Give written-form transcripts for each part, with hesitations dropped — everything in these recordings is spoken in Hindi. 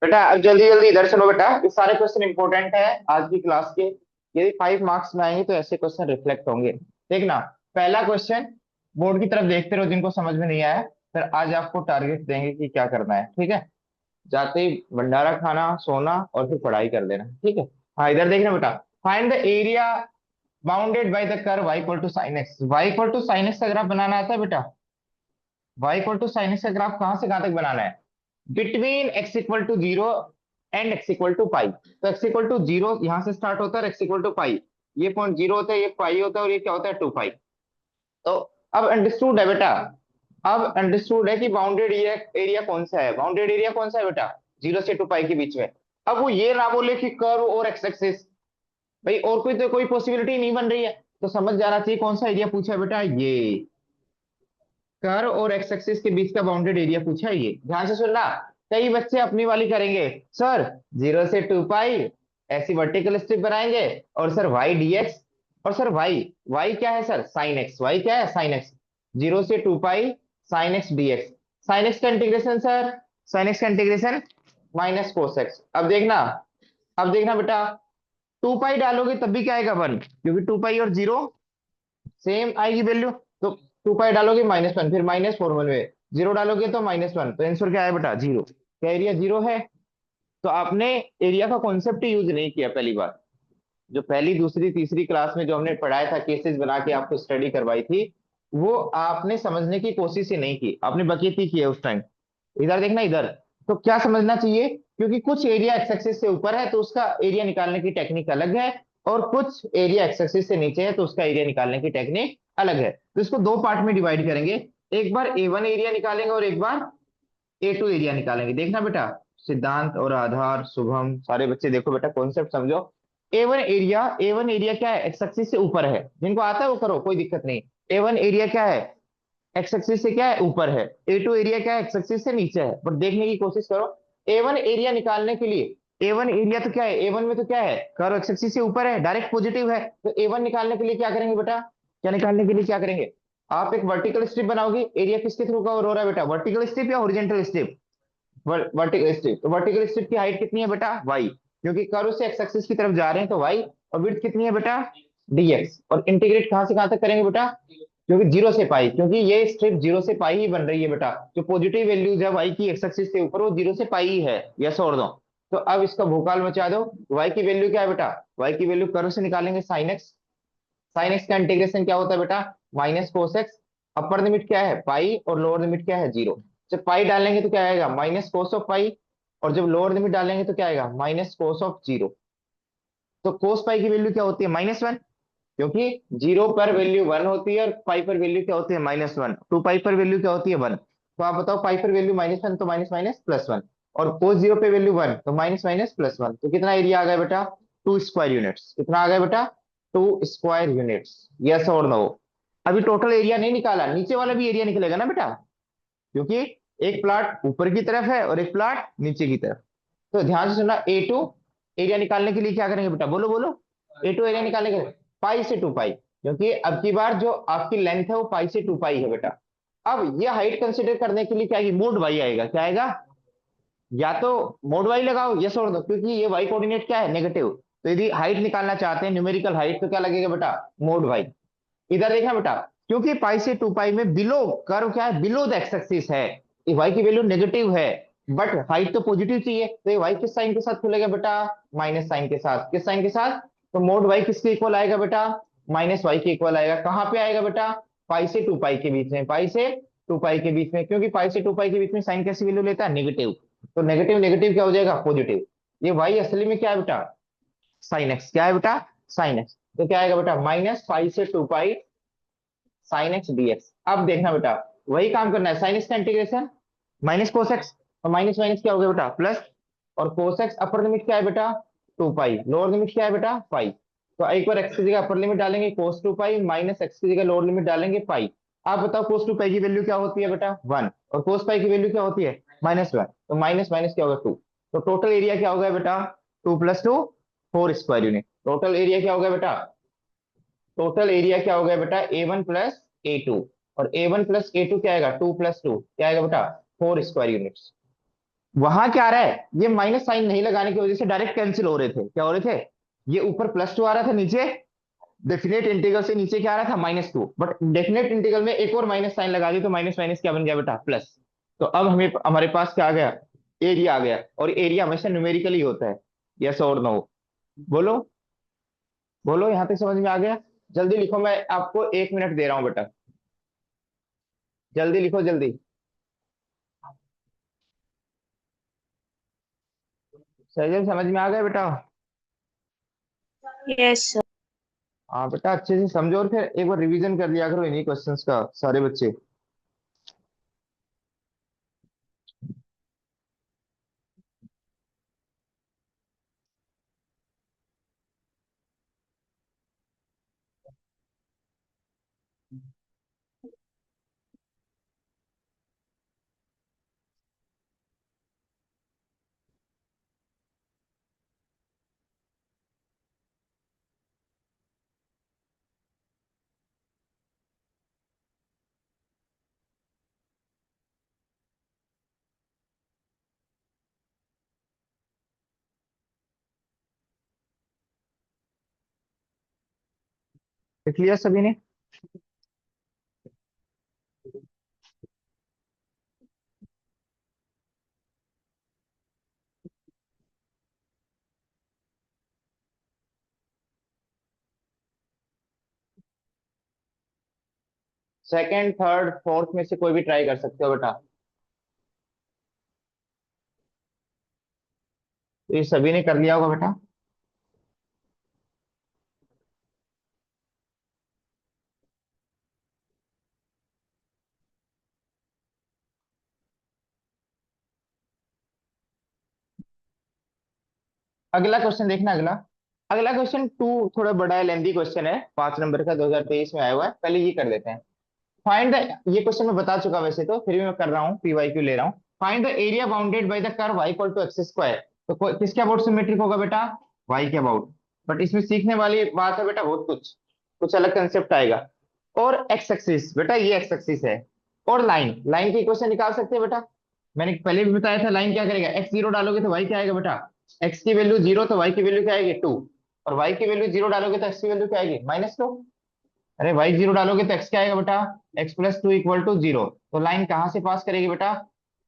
बेटा अब जल्दी जल्दी इधर चलो बेटा, ये सारे क्वेश्चन इंपॉर्टेंट है आज की क्लास के। यदि 5 मार्क्स में आएंगे तो ऐसे क्वेश्चन रिफ्लेक्ट होंगे। देखना, पहला क्वेश्चन, बोर्ड की तरफ देखते रहो जिनको समझ में नहीं आया। फिर आज आपको टारगेट देंगे कि क्या करना है, ठीक है। जाते ही भंडारा खाना, सोना और फिर पढ़ाई कर लेना, ठीक है। हाँ इधर देखना बेटा, find the area bounded by the curve y equal to sine x. Y equal to sine x का ग्राफ बनाना आता है बेटा? y equal to sine x का ग्राफ कहां से कहां तक बनाना है? Between x equal to zero and x equal to pi. तो x इक्वल टू जीरो यहां से स्टार्ट होता है, x इक्वल टू पाई ये पॉइंट जीरो होता है, ये पाई होता है और ये क्या होता है 2 पाई। तो अब अंडरस्टूड है बेटा, अब अंडरस्टूड है कि बाउंडेड एरिया एरिया कौन सा है, बाउंडेड एरिया कौन सा है बेटा? 0 से 2 पाई के बीच में। अब वो ये ना बोले कि कर्व और एक्स एक्सिस, भाई और कोई तो कोई पॉसिबिलिटी नहीं बन रही है। तो समझ जाना चाहिए कौन सा एरिया पूछा है बेटा, ये कर्व और एक्स एक्सिस के बीच का बाउंडेड एरिया पूछा है ये। ध्यान से सुनना, कई बच्चे अपनी वाली करेंगे, सर 0 से 2 पाई ऐसी वर्टिकल स्ट्रिप बनाएंगे, और सर वाई डीएक्स, और सर वाई, वाई क्या है सर? Sine x. वाई क्या है? Sine x. 0 से 2 pi sine x dx. Sine x का इंटीग्रेशन सर, साइन एक्स का इंटीग्रेशन माइनस कोस एक्स। अब देखना, अब देखना बेटा, 2 पाई डालोगे तब भी क्या आएगा 1, क्योंकि 2 पाई और जीरो सेम आएगी वैल्यू। तो 2 पाई डालोगे -1, फिर माइनस फॉर्मूले में जीरो डालोगे तो -1, तो आंसर क्या है बेटा? जीरो। क्या एरिया जीरो है? तो आपने एरिया का कॉन्सेप्ट ही यूज नहीं किया पहली बार। जो पहली दूसरी तीसरी क्लास में जो हमने पढ़ाया था, केसेस बना के आपको स्टडी करवाई थी, वो आपने समझने की कोशिश ही नहीं की, आपने बकीती की है उस टाइम। इधर देखना इधर, तो क्या समझना चाहिए, क्योंकि कुछ एरिया एक्स एक्सिस से ऊपर है तो उसका एरिया निकालने की टेक्निक अलग है, और कुछ एरिया एक्स एक्सिस से नीचे है तो उसका एरिया निकालने की टेक्निक अलग है। तो इसको दो पार्ट में डिवाइड करेंगे, एक बार ए1 एरिया निकालेंगे और एक बार ए2 एरिया निकालेंगे। देखना बेटा, सिद्धांत और आधार, शुभम, सारे बच्चे देखो बेटा, कॉन्सेप्ट समझो। ए1 एरिया, ए1 एरिया क्या है? एक्स एक्सिस से ऊपर है, जिनको आता है वो करो, कोई दिक्कत नहीं। ए1 एरिया क्या है? एक्स एक्सिस से क्या है? ऊपर है। ए2 एरिया क्या है? एक्स एक्सिस से नीचे है। बट देखने की कोशिश करो, ए1 एरिया निकालने के लिए, ए1 एरिया तो क्या है, ए1 में तो क्या है, कर्व एक्स एक्सिस से ऊपर है, डायरेक्ट पॉजिटिव है। तो ए1 निकालने के लिए क्या करेंगे बेटा, क्या निकालने के लिए क्या करेंगे? आप एक वर्टिकल स्ट्रिप बनाओगे, एरिया किसके थ्रू कवर हो रहा है बेटा, वर्टिकल स्ट्रिप या हॉरिजॉन्टल स्ट्रिप? Vertical strip. तो वर्टिकल स्ट्रिप की हाइट कितनी है बेटा? वाई, क्योंकि कर्व से एक्स एक्सिस की तरफ जा रहे हैं तो वाई। और विड्थ कितनी है बेटा? डीएक्स। और इंटीग्रेट कहां से कहां तक करेंगे बेटा? क्योंकि 0 से पाई, क्योंकि ये स्ट्रिप 0 से पाई ही बन रही है बेटा। जो पॉजिटिव वैल्यूज है वाई की एक्स एक्सिस से ऊपर, वो 0 से पाई ही है, यस और नो। तो अब इसका भूकाल मचा दो। वाई की वैल्यू क्या है बेटा? वाई की वैल्यू कर्व से निकालेंगे साइन एक्स। साइन एक्स का इंटीग्रेशन क्या होता है बेटा? Minus cos x. अपर लिमिट क्या है? पाई, और लोअर लिमिट क्या है? जीरो। जब पाई डालेंगे तो क्या आएगा? माइनस कोस ऑफ पाई। और जब लोअर लिमिट डालेंगे तो क्या आएगा? Minus cos of zero. तो कोस पाई की वैल्यू क्या होती है? -1, क्योंकि जीरो पर वैल्यू 1 होती है और पाई पर वैल्यू क्या होती है? -1। 2 पाई पर वैल्यू क्या होती है? 1। तो आप बताओ, पाई पर वैल्यू -1 तो माइनस माइनस +1, और कोस जीरो पे वैल्यू 1 तो माइनस माइनस +1। तो कितना एरिया आ गया बेटा? 2 स्क्वायर यूनिट्स। कितना आ गया बेटा? 2 स्क्वायर यूनिट्स। यस और नो? अभी टोटल एरिया नहीं निकाला, नीचे वाला भी एरिया निकलेगा ना बेटा, क्योंकि एक प्लाट ऊपर की तरफ है और एक प्लाट नीचे की तरफ। तो ध्यान से सुनना, ए टू एरिया निकालने के लिए क्या करेंगे बेटा? बोलो बोलो। ए टू एरिया निकालने के लिए पाई से 2 पाई, क्योंकि अब की बार जो आपकी लेंथ है वो पाई से 2 पाई है बेटा। अब ये हाइट कंसिडर करने के लिए क्या आएगी? मोड वाई आएगा। क्या आएगा? या तो मोड वाई लगाओ, यस और नो, क्योंकि ये वाई कोऑर्डिनेट क्या है? नेगेटिव। तो यदि हाइट निकालना चाहते हैं, न्यूमेरिकल हाइट, तो क्या लगेगा बेटा? Mod y. इधर देखना बेटा, क्योंकि पाई से 2 पाई में बिलो कर्व क्या है? बिलो द एक्स एक्सिस है, ये वाई की वैल्यू नेगेटिव है, बट हाइट तो पॉजिटिव चाहिए। तो ये वाई किस साइन के साथ खुलेगा बेटा? माइनस साइन के साथ। किस साइन के साथ? तो मोड वाई किसके इक्वल आएगा बेटा? -वाई के इक्वल आएगा। कहां पे आएगा बेटा? पाई से 2 पाई के बीच में, पाई से 2 पाई के बीच में, क्योंकि पाई से 2 पाई के बीच में साइन कैसी वैल्यू लेता है? नेगेटिव। तो नेगेटिव नेगेटिव क्या हो जाएगा? पॉजिटिव। ये वाई असली में क्या है बेटा? Sine x. क्या है बेटा? Sine x. तो क्या आएगा बेटा? -पाई से 2 पाई साइन एक्स डीएक्स। अब देखना बेटा, वही काम करना है, साइन एक्स का इंटीग्रेशन माइनस कोस एक्स, और माइनस माइनस क्या हो गया बेटा? प्लस। और कोस एक्स अपर लिमिट क्या है बेटा? 2 पाई। लोअर लिमिट क्या है बेटा? पाई। तो एक बार एक्स की जगह अपर लिमिट डालेंगे cos 2 पाई, माइनस एक्स की जगह लोअर लिमिट डालेंगे पाई। आप बताओ cos 2 पाई की वैल्यू क्या होती है बेटा? 1। और cos पाई की वैल्यू क्या होती है? -1। तो माइनस माइनस क्या होगा? 2। तो टोटल एरिया क्या होगा बेटा? 2 + 2 4 स्क्वायर यूनिट। टोटल एरिया क्या होगा बेटा? टोटल एरिया क्या हो गया बेटा? A1 + A2। और A1 + A2 क्या आएगा? 2 + 2 क्या आएगा बेटा? 4 स्क्वायर यूनिट्स। वहां क्या आ रहा है, ये माइनस साइन नहीं लगाने की वजह से डायरेक्ट कैंसिल हो रहे थे, क्या हो रहे थे, ये ऊपर +2 आ रहा था, नीचे डेफिनेट इंटीग्रल से नीचे क्या आ रहा था -2, बट डेफिनेट इंटीग्रल में एक और माइनस साइन लगा दी तो माइनस माइनस क्या बन गया बेटा, प्लस। तो अब हमें हमारे पास क्या आ गया, एरिया आ गया, और एरिया हमेशा न्यूमेरिकली होता है। यस और नो, बोलो, बोलो, यहां तक समझ में आ गया? जल्दी लिखो, मैं आपको 1 मिनट दे रहा हूं बेटा, जल्दी लिखो जल्दी। सहजल समझ में आ गया बेटा? Yes sir. हाँ बेटा, अच्छे से समझो और फिर एक बार रिवीजन कर लिया करो इन्हीं क्वेश्चंस का सारे बच्चे। लिख लिया सभी ने? सेकंड, थर्ड, फोर्थ में से कोई भी ट्राई कर सकते हो बेटा। तो ये सभी ने कर लिया होगा बेटा। अगला क्वेश्चन देखना, अगला, अगला क्वेश्चन टू थोड़ा बड़ा है, लेंदी क्वेश्चन है, 5 नंबर का, 2023 में आया हुआ है, पहले ये कर लेते हैं। फाइंड द, ये क्वेश्चन मैं बता चुका वैसे तो, फिर भी मैं कर रहा हूँ, PYQ ले रहा हूँ। Find the area bounded by the curve y equal to x square. तो किसके अबाउट सिमेट्रिक होगा बेटा, y के अबाउट। बट इसमें सीखने वाली बात है बेटा बहुत कुछ, कुछ अलग कंसेप्ट आएगा। और एक्स एक्सिस बेटा, ये एक्स एक्सिस है, और लाइन, लाइन की इक्वेशन निकाल सकते हैं बेटा। मैंने पहले भी बताया था, लाइन क्या करेगा, x0 डालोगे तो y क्या आएगा बेटा, x की वैल्यू 0 तो y की वैल्यू क्या आएगी 2, और y की वैल्यू 0 डालोगे तो x की वैल्यू क्या आएगी -2। अरे y0 डालोगे तो x क्या आएगा बेटा, x+2 इक्वल टू 0। तो लाइन कहाँ से पास करेगी बेटा,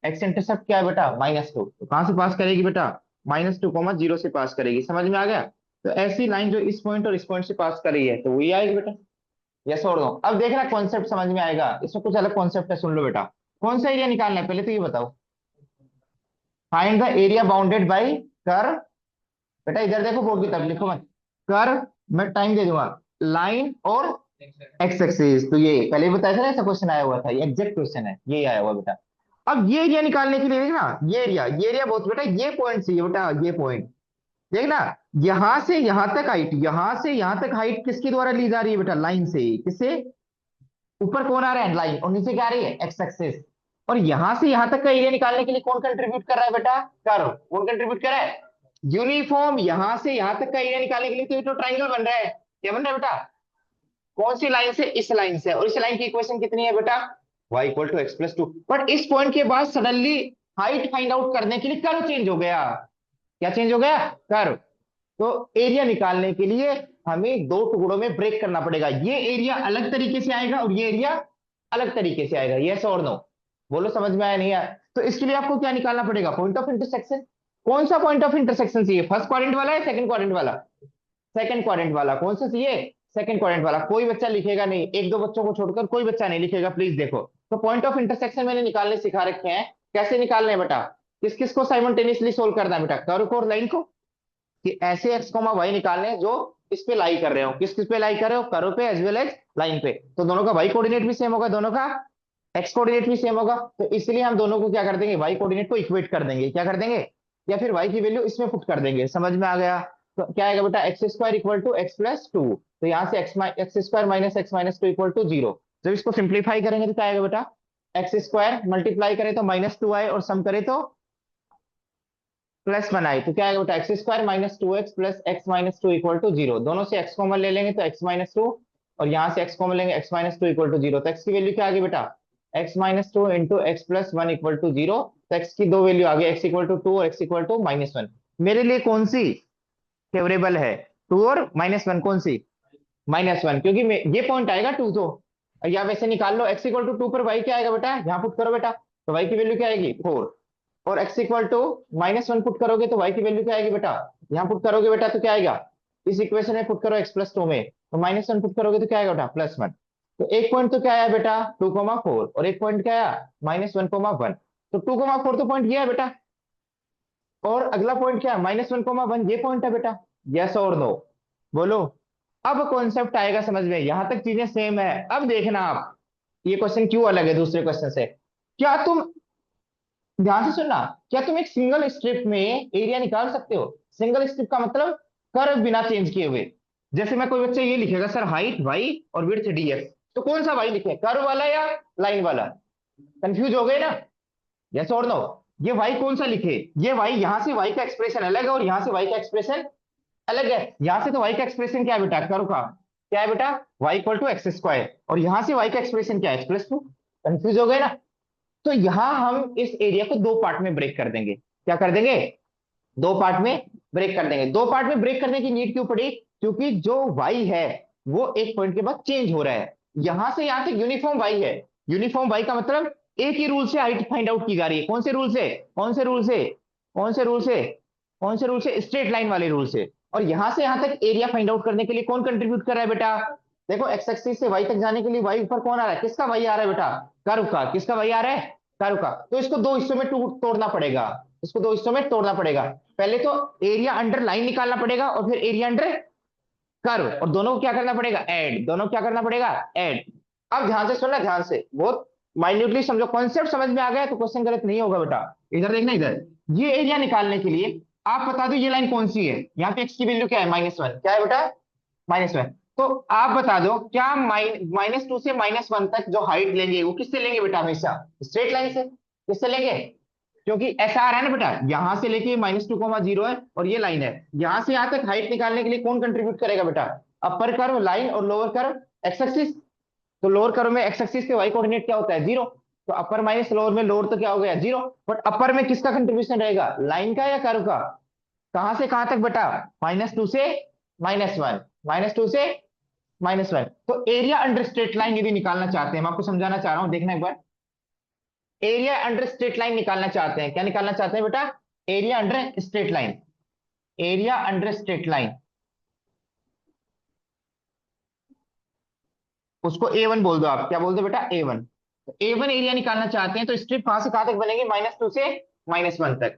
x इंटरसेप्ट क्या है बेटा -2, तो कहाँ से पास करेगी बेटा, -2, 0 से पास करेगी, समझ में आ गया? तो ऐसी लाइन जो इस पॉइंट और इस पॉइंट से पास कर रही है तो वही आएगी बेटा। यस और नो? अब देखना कॉन्सेप्ट समझ में आएगा, इसमें कुछ अलग कॉन्सेप्ट है, सुन लो बेटा। कौन सा एरिया निकालना है पहले तो ये बताओ। Find the area bounded bye curve, बेटा इधर देखो, बोर्ड की तरफ लिखो मत, कर्व, मैं टाइम दे दूंगा, लाइन और एक्स एक्सिस। तो ये पहले भी बताया था ना, ऐसा क्वेश्चन आया हुआ था, ये एग्जैक्ट क्वेश्चन है, ये आया हुआ बेटा। अब ये एरिया निकालने के लिए देखना, ये एरिया बहुत बेटा, ये पॉइंट से ये बेटा, ये पॉइंट देखना, यहां से यहां तक हाइट, यहां से यहां तक हाइट किसके द्वारा ली जा रही है बेटा, लाइन से। किससे, ऊपर कौन आ रहा है लाइन, और नीचे क्या आ रही है एक्स एक्सिस। और यहां से यहां तक का एरिया निकालने के लिए कौन कंट्रीब्यूट कर रहा है बेटा, कर्व, कौन कंट्रीब्यूट कर रहा है, यूनिफॉर्म। यहां से यहां तक का एरिया निकालने के लिए तो ये तो ट्राइंगल बन रहा है, क्या बन रहा है बेटा, कौन सी लाइन से, इस लाइन से, और इस लाइन की इक्वेशन कितनी है बेटा, y equal to x+2। But इस पॉइंट के बाद सडनली हाइट फाइंड आउट करने के लिए कर्व चेंज हो गया, क्या चेंज हो गया, कर्व। तो एरिया निकालने के लिए हमें दो टुकड़ों में ब्रेक करना पड़ेगा, ये एरिया अलग तरीके से आएगा और ये एरिया अलग तरीके से आएगा। यस और नो, बोलो समझ में आया नहीं आया? तो इसके लिए आपको क्या निकालना पड़ेगा, पॉइंट ऑफ इंटरसेक्शन। कौन सा पॉइंट ऑफ इंटरसेक्शन चाहिए, फर्स्ट क्वाड्रेंट वाला है सेकंड क्वाड्रेंट वाला, सेकंड क्वाड्रेंट वाला कौन सा चाहिए, सेकंड क्वाड्रेंट वाला। कोई बच्चा लिखेगा नहीं, एक दो बच्चों को छोड़कर कोई बच्चा नहीं लिखेगा, प्लीज देखो। तो पॉइंट ऑफ इंटरसेक्शन मैंने निकालने सिखा रखे हैं, कैसे निकालने हैं बेटा, किस किस को साइमल्टेनियसली सोल्व करना है बेटा, कर्व को और लाइन को, कि ऐसे एक्स कॉमा वाई निकालने हैं जो इस पे लाई कर रहे हो, किस किस पे लाई कर रहे हो, कर्व पे एज वेल एज लाइन पे। तो दोनों का वाई कोऑर्डिनेट भी सेम होगा, दोनों का एक्स कोऑर्डिनेट भी सेम होगा, तो इसलिए हम दोनों को क्या कर देंगे, वाई कोऑर्डिनेट को इक्वेट कर देंगे, क्या कर देंगे, या फिर वाई की वैल्यू इसमें पुट कर देंगे, समझ में आ गया? तो क्या आएगा बेटा, x² इक्वल टू x+2, तो यहाँ से x² minus x-2 equal to 0। जब इसको सिंप्लीफाई करेंगे तो क्या आएगा बेटा, x² मल्टीप्लाई करें तो -2 आए और सम करें तो +1 आए, तो क्या आएगा बेटा, x² -2x plus x-2 equal to 0। दोनों से x कॉमन ले लेंगे तो x-2, और यहाँ से x कॉमन लेंगे x-2 इक्वल टू 0। तो x की वैल्यू क्या आ गई बेटा, x-2 into x+1 equal to 0। तो एक्स की दो वैल्यू आ गई, एक्स इक्वल टू 2 और एक्स इक्वल टू -1। मेरे लिए कौन सी फेवरेबल है? 2 और -1, कौन सी? -1, क्योंकि ये पॉइंट आएगा 2 तो। या वैसे निकाल लो, एक्स इक्वल टू 2 पर वाई क्या आएगा बेटा, यहाँ पुट करो बेटा, तो वाई की वैल्यू क्या आएगी 4। और एक्स इक्वल टू -1 पुट करोगे तो वाई की वैल्यू क्या आएगी बेटा, यहाँ पुट करोगे बेटा तो क्या आएगा, इस इक्वेशन में पुट करो x+2 में, तो -1 पुट करोगे तो क्या आएगा बेटा +1। तो एक पॉइंट तो क्या आया बेटा 2,4, और एक पॉइंट क्या आया -1,1। तो 2,4 तो पॉइंट ये है बेटा, और अगला पॉइंट क्या है -1,1, ये पॉइंट है बेटा। यस और नो, बोलो। अब कॉन्सेप्ट आएगा समझ में, यहां तक चीजें सेम है। अब देखना आप, ये क्वेश्चन क्यों अलग है दूसरे क्वेश्चन से। क्या तुम, ध्यान से सुनना, क्या तुम एक सिंगल स्ट्रिप में एरिया निकाल सकते हो? सिंगल स्ट्रिप का मतलब कर्व बिना चेंज किए हुए। जैसे मैं, कोई बच्चा ये लिखेगा सर हाइट वाई और विड्थ डीएक्स, तो कौन सा वाई लिखे, कर्व वाला या लाइन वाला? कंफ्यूज हो गए ना? यस और नो। ये वाई कौन सा लिखे, ये वाई, यहां से वाई का एक्सप्रेशन अलग है और यहां से वाई का एक्सप्रेशन अलग है। यहां से तो वाई का एक्सप्रेशन क्या है बेटा, कर्व का क्या है बेटा, वाई इक्वल टू x², और यहां से वाई का एक्सप्रेशन क्या है, x+2। कंफ्यूज हो गए ना? तो यहां हम इस एरिया को दो पार्ट में ब्रेक कर देंगे। क्या कर देंगे, दो पार्ट में ब्रेक कर देंगे। दो पार्ट में ब्रेक करने की नीड क्यों पड़ी, क्योंकि जो वाई है वो एक पॉइंट के बाद चेंज हो रहा है। यहां से यहां तक यूनिफॉर्म वाई है। यूनिफॉर्म वाई का मतलब एक ही रूल से हाइट फाइंड आउट की जा रही है। कौन से रूल से, कौन से रूल से, कौन से रूल से, कौन से रूल से, स्ट्रेट लाइन वाले रूल से। और यहां से यहां तक एरिया फाइंड आउट करने के लिए कौन कंट्रीब्यूट कर रहा है बेटा, देखो एक्स एक्सिस से वाई तक जाने के लिए वाई ऊपर कौन आ रहा है, किसका वाई आ रहा है बेटा, कर्व का। किसका वाई आ रहा है, कर्व का। तो इसको दो हिस्सों में तोड़ना पड़ेगा, इसको दो हिस्सों में तोड़ना पड़ेगा। पहले तो एरिया अंडर लाइन निकालना पड़ेगा और फिर एरिया अंडर कर्व, और दोनों को क्या करना पड़ेगा, ऐड। दोनों को क्या करना पड़ेगा, ऐड। अब ध्यान से सुनना, ध्यान से बहुत माइन्यूटली समझो, कॉन्सेप्ट समझ में आ गया तो क्वेश्चन गलत नहीं होगा बेटा। इधर देखना, इधर ये एरिया निकालने के लिए आप बता दो ये लाइन कौन सी है। यहाँ पे एक्स की वैल्यू क्या है, -1, क्या है बेटा, -1। तो आप बता दो क्या -2 से -1 तक जो हाइट लेंगे वो किससे लेंगे बेटा, हमेशा स्ट्रेट लाइन से। किससे लेंगे, क्योंकि ऐसा आ रहा है ना बेटा, यहां से लेके -2,0 है और ये लाइन है, यहां से यहां तक हाइट निकालने के लिए कौन कंट्रीब्यूट करेगा बेटा, अपर कर्व लाइन और लोअर कर्व एक्स एक्सिस। तो लोअर कर्व में एक्स एक्सिस पे वाई कोऑर्डिनेट क्या होता है, 0। तो अपर माइनस लोअर में लोअर तो क्या हो गया 0, बट अपर में किसका कंट्रीब्यूशन रहेगा, लाइन का या कर्व का? कहां से कहां तक बेटा, -2 से -1, -2 से -1। तो एरिया अंडर स्ट्रेट लाइन यदि निकालना चाहते हैं, मैं आपको समझाना चाह रहा हूं, देखना एक बार। एरिया अंडर स्ट्रेट लाइन निकालना चाहते हैं, क्या निकालना चाहते हैं बेटा, area under straight line. Area under straight line, उसको A1 बोल दो। आप क्या बोल दो बेटा, A1। तो A1 एरिया निकालना चाहते हैं तो स्ट्रिप कहां से कहां तक बनेगी, -2 से -1 तक।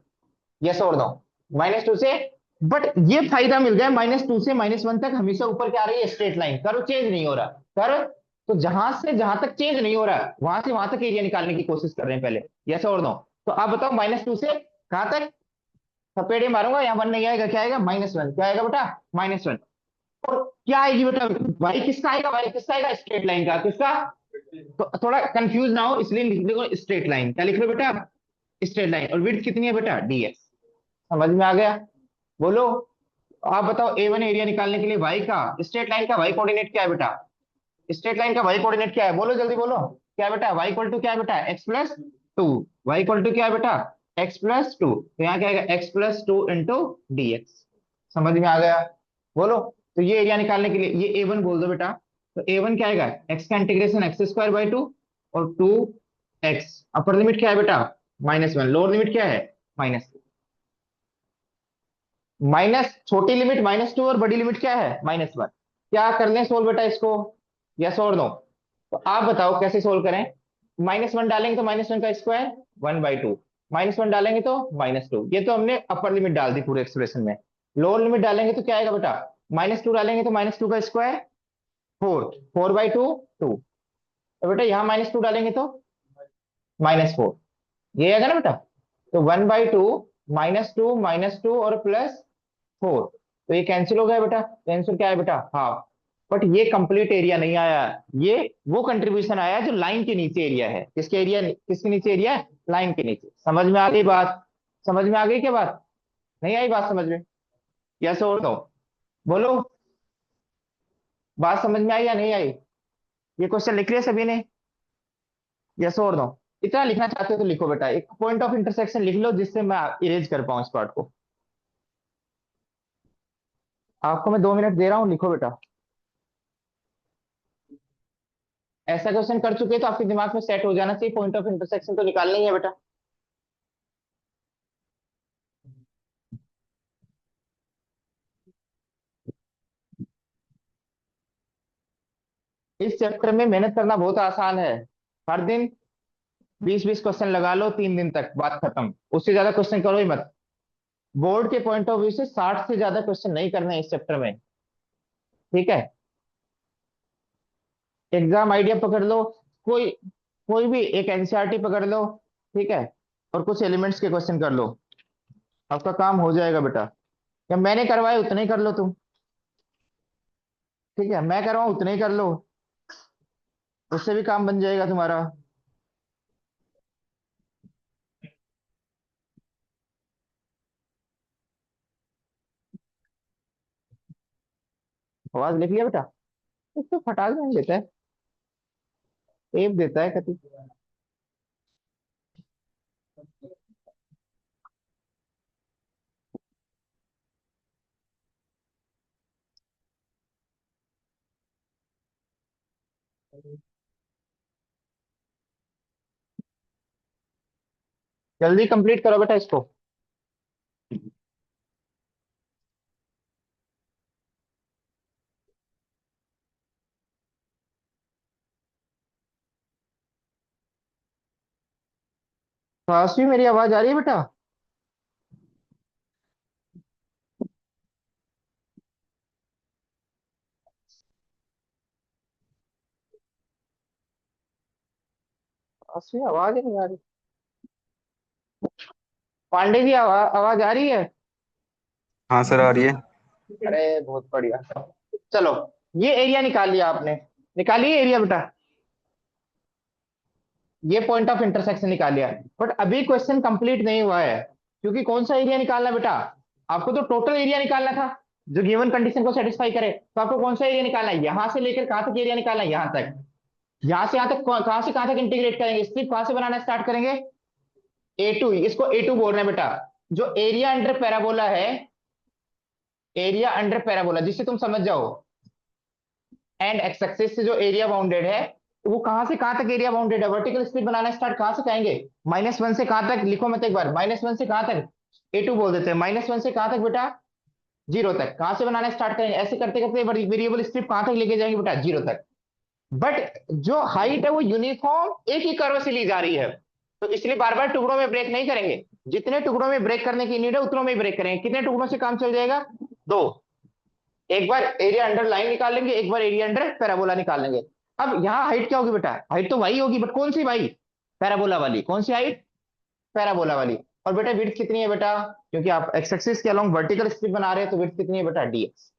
यस और नो, -2 से। बट ये फायदा मिल गया, -2 से -1 तक हमेशा ऊपर क्या आ रही है, स्ट्रेट लाइन, कर्व चेंज नहीं हो रहा। कर्व, तो जहां से जहां तक चेंज नहीं हो रहा वहां से वहां तक एरिया निकालने की कोशिश कर रहे हैं पहले। यस और नो। तो आप बताओ -2 से कहां तक, थपेड़े मारूंगा, यहाँ 1 नहीं आएगा, क्या आएगा, -1। क्या आएगा बेटा, -1। और क्या आएगी बेटा, भाई किसका आएगा, भाई किसका आएगा, स्ट्रेट लाइन का। किसका, तो थोड़ा कंफ्यूज ना हो इसलिए लिख देखो स्ट्रेट लाइन, क्या लिख रहे हो बेटा, स्ट्रेट लाइन। और विड्थ कितनी है बेटा, डीएक्स। समझ में आ गया, बोलो। आप बताओ A1 एरिया निकालने के लिए वाई का, स्ट्रेट लाइन का वाई कोऑर्डिनेट क्या है बेटा, स्ट्रेट लाइन का वाई कोऑर्डिनेट क्या है, बोलो जल्दी बोलो। क्या है बेटा, वाई इक्वल टू क्या है बेटा, x+2। वाई इक्वल टू क्या है बेटा, x+2। तो यहाँ क्या आएगा, x+2 इंटू dx। समझ में आ गया, बोलो। तो ये एरिया निकालने के लिए ये A1 बोल दो बेटा। तो A1 क्या आएगा, x का इंटीग्रेशन x² 2 और 2x। अपर लिमिट क्या है बेटा, -1। लोअर लिमिट क्या है, -2। माइनस, छोटी लिमिट -2 और बड़ी लिमिट क्या है, -1। क्या कर लें सोल्व बेटा इसको, यस और नो? तो आप बताओ कैसे सोल्व करें। -1 डालेंगे तो -1 का स्क्वायर 1/2, -1 डालेंगे तो -2। ये तो हमने अपर लिमिट डाल दी पूरे एक्सप्रेशन में। लोअर लिमिट डालेंगे तो क्या आएगा बेटा, -2 डालेंगे तो -2 का स्क्वायर 4, 4/2 2। तो बेटा यहाँ -2 डालेंगे तो -4, ये आएगा ना बेटा। तो 1/2 -2 -2 और +4, तो ये कैंसिल हो गया बेटा। तो आंसर क्या है बेटा, हाफ। बट ये कंप्लीट एरिया नहीं आया, ये वो कंट्रीब्यूशन आया जो लाइन के नीचे एरिया है। किसके एरिया, किसके नीचे एरिया है, लाइन के नीचे। समझ में आ गई बात, समझ में आ गई क्या बात, नहीं आई बात समझ में, यस और नो, बोलो। बात समझ में आई या नहीं आई, ये क्वेश्चन लिख लिया सभी ने, यस और नो? इतना लिखना चाहते हो तो लिखो बेटा, एक पॉइंट ऑफ इंटरसेक्शन लिख लो जिससे मैं इरेज कर पाऊं इस पार्ट को। आपको मैं 2 मिनट दे रहा हूँ, लिखो बेटा। ऐसा क्वेश्चन कर चुके तो आपके दिमाग में सेट हो जाना चाहिए, पॉइंट ऑफ इंटरसेक्शन तो निकालना ही है बेटा। इस चैप्टर में मेहनत करना बहुत आसान है। हर दिन 20-20 क्वेश्चन लगा लो, 3 दिन तक बात खत्म। उससे ज्यादा क्वेश्चन करो ही मत। बोर्ड के पॉइंट ऑफ व्यू से 60 से ज्यादा क्वेश्चन नहीं करने हैं इस चैप्टर में। ठीक है, एग्जाम आइडिया पकड़ लो। कोई कोई भी एक एनसीईआरटी पकड़ लो। ठीक है, और कुछ एलिमेंट्स के क्वेश्चन कर लो, आपका काम हो जाएगा बेटा। या मैंने करवाए उतने ही कर लो तुम। ठीक है, मैं करवाऊं उतने ही कर लो, उससे भी काम बन जाएगा तुम्हारा। आवाज लिख लिया बेटा? इसको फटाक नहीं देता है, टेप देता है कति। जल्दी कंप्लीट करो बेटा इसको। फास्ट भी मेरी आवाज आ रही है बेटा? फास्ट भी आवाज ही नहीं आ रही। पांडे जी आवाज आ रही है? हाँ सर आ रही है। अरे बहुत बढ़िया। चलो, ये एरिया निकाल लिया आपने। निकालिए एरिया बेटा। ये पॉइंट ऑफ इंटरसेक्शन निकाल लिया। बट अभी क्वेश्चन कंप्लीट नहीं हुआ है, क्योंकि कौन सा एरिया निकालना है बेटा? आपको तो टोटल एरिया निकालना था जो गिवन कंडीशन को सेटिस्फाई करे। तो आपको कौन सा एरिया निकालना है? यहां से लेकर कहां तक एरिया निकालना है? यहां तक। यहां से यहां तक कहां से कहां तक इंटीग्रेट करेंगे? स्ट्रिप कहां से बनाना स्टार्ट करेंगे? A2, इसको A2 बोल रहे हैं बेटा। जो एरिया अंडर पैराबोला है, एरिया अंडर पैराबोला जिससे तुम समझ जाओ, एंड एक्स एक्सिस से जो एरिया बाउंडेड है, तो वो कहां से कहां तक एरिया बाउंडेड है? वर्टिकल स्ट्रिप बनाना स्टार्ट कहां से करेंगे? -1 से कहां तक? लिखो मत एक बार, -1 से कहां तक? A2 बोल देते हैं। -1 से कहां तक बेटा? 0 तक। कहां से बनाना स्टार्ट करेंगे? ऐसे करते करते वेरिएबल स्ट्रिप कहां तक लेके जाएंगे बेटा? 0 तक। बट जो हाइट है वो यूनिफॉर्म एक ही कर्व से ली जा रही है, तो इसलिए बार बार टुकड़ों में ब्रेक नहीं करेंगे। जितने टुकड़ों में ब्रेक करने की नीड है उतनों में ब्रेक करेंगे। कितने टुकड़ों से काम चल जाएगा? 2। एक बार एरिया अंडर लाइन निकाल लेंगे, एक बार एरिया अंडर पैराबोला निकाल लेंगे। अब यहाँ हाइट क्या होगी बेटा? हाइट तो वाई होगी, बट कौन सी वाई? पैराबोला वाली। कौन सी हाइट? पैराबोला वाली। और बेटा विड्थ कितनी है बेटा? क्योंकि आप एक्स एक्सिस के अलोंग वर्टिकल स्ट्रिप बना रहे हैं, तो विड्थ कितनी है बेटा? dx।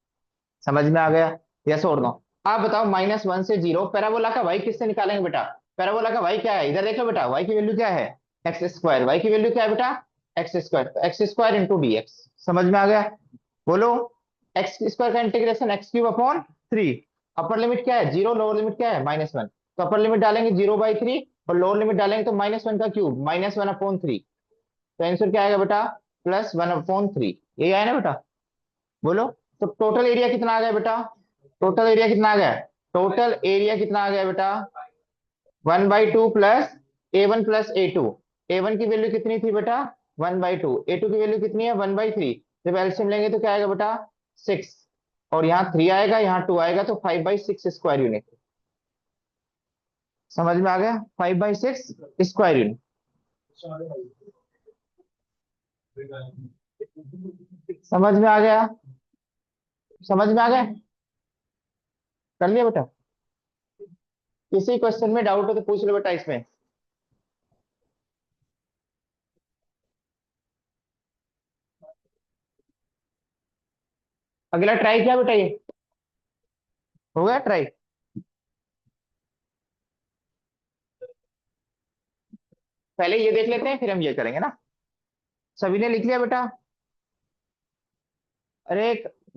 समझ में आ गया? यस और नो? आप बताओ, -1 से 0, पैराबोला का वाई किससे निकालेंगे बेटा? पैराबोला का वाई क्या है? इधर देखो बेटा, वाई की वैल्यू क्या है? X square. वाई की वैल्यू क्या है बेटा? X square. तो x square into d x. समझ में आ गया? बोलो। एक्स स्क्वायर का integration x³ upon 3। Upper limit क्या है? 0। लोअर लिमिट क्या है? -1। तो अपर लिमिट डालेंगे 0/3, और लोअर लिमिट डालेंगे तो -1 का क्यूब, -1/3। तो आंसर क्या आएगा बेटा? +1/3। ये आया ना बेटा? बोलो। तो टोटल एरिया कितना आ गया बेटा? टोटल एरिया कितना आ गया? टोटल एरिया कितना आ गया बेटा? 1/2 प्लस A1 + A2। A1 की वैल्यू कितनी थी बेटा? 1/2। A2 की वैल्यू कितनी है? 1/3। जब एलसीएम लेंगे तो क्या आएगा बेटा? 6। और यहाँ 3 आएगा, यहाँ 2 आएगा, तो 5/6 स्क्वायर यूनिट। समझ में आ गया? 5/6 स्क्वायर यूनिट। समझ में आ गया? समझ में आ गया? कर लिया बेटा? किसी क्वेश्चन में डाउट हो तो पूछ लो बेटा इसमें। अगला ट्राई किया बेटा? ये हो गया ट्राई? पहले ये देख लेते हैं, फिर हम ये करेंगे ना। सभी ने लिख लिया बेटा? अरे